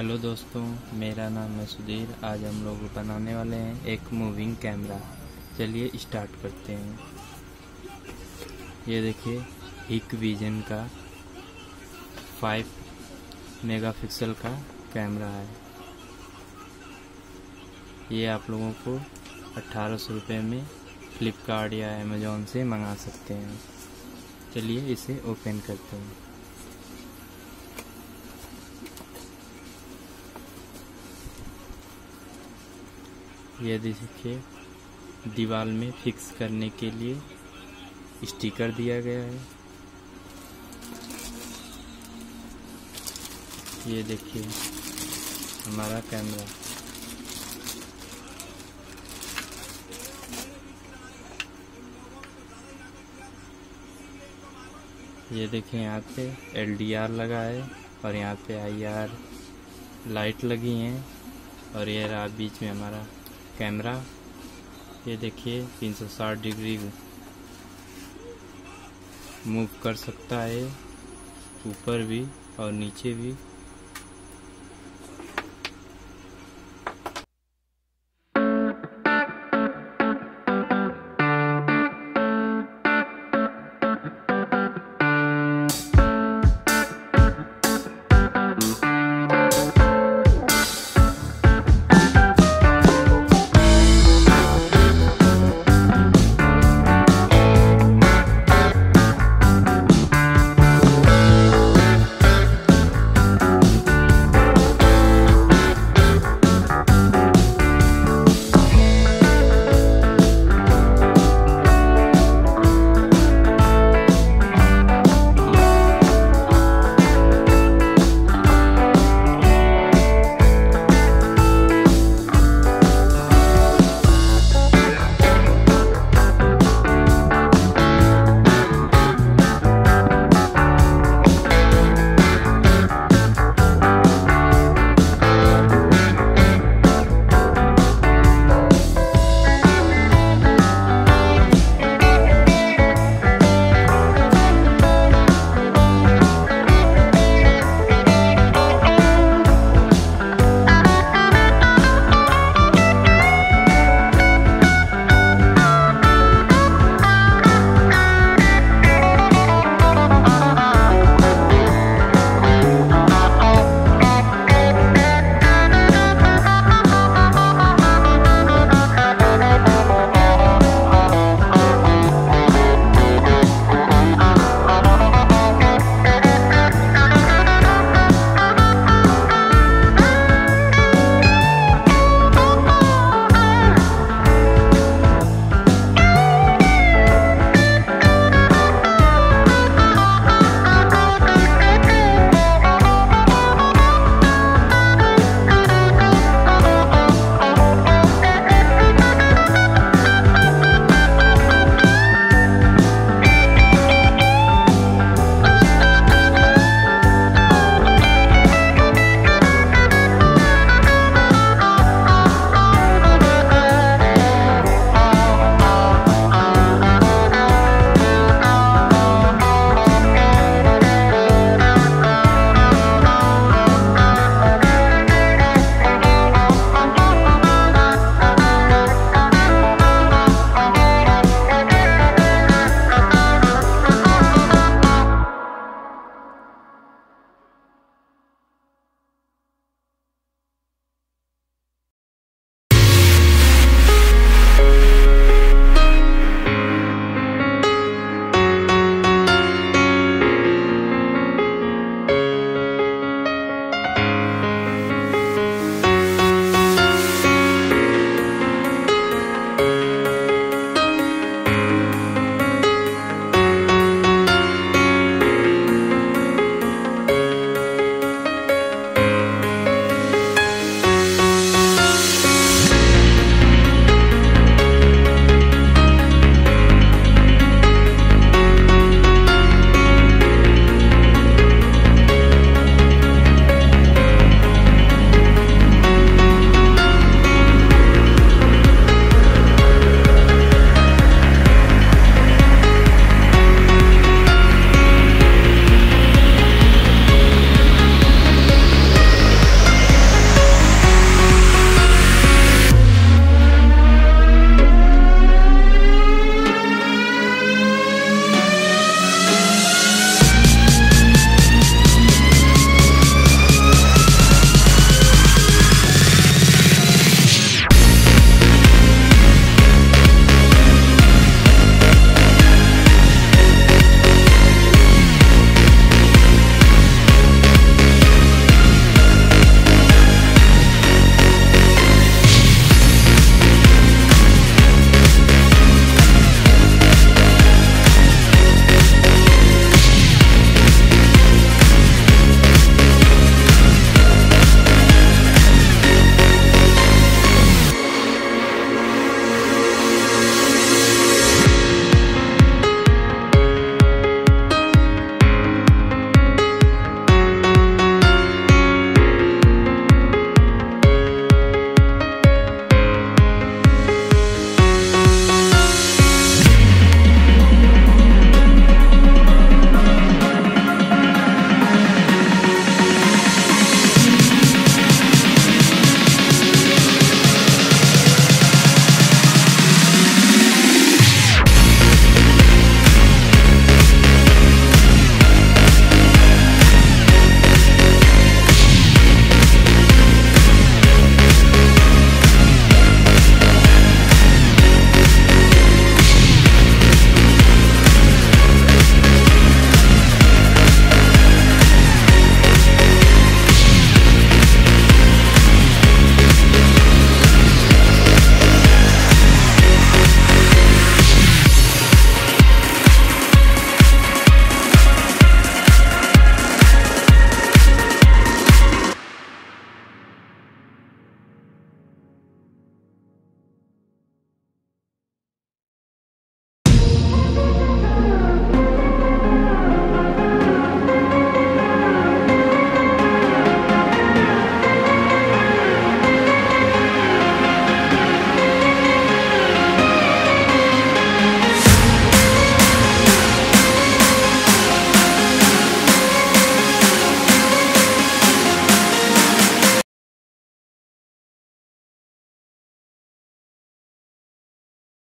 Hello दोस्तों, मेरा नाम है सुधीर। आज हम लोग बनाने वाले हैं एक मूविंग कैमरा। चलिए स्टार्ट करते हैं। ये देखिए, हिक विजन का 5 मेगापिक्सल का कैमरा है। ये आप लोगों को 1800 रुपये में फ्लिपकार्ट या अमेज़ॉन से मंगा सकते हैं। चलिए इसे ओपन करते हैं। ये देखिए, दीवार में फिक्स करने के लिए स्टिकर दिया गया है। ये देखिए हमारा कैमरा। ये देखिए, यहाँ पे LDR लगा है और यहाँ पे IR लाइट लगी हैं और ये रहा बीच में हमारा कैमरा। ये देखिए 360 डिग्री मूव कर सकता है, ऊपर भी और नीचे भी।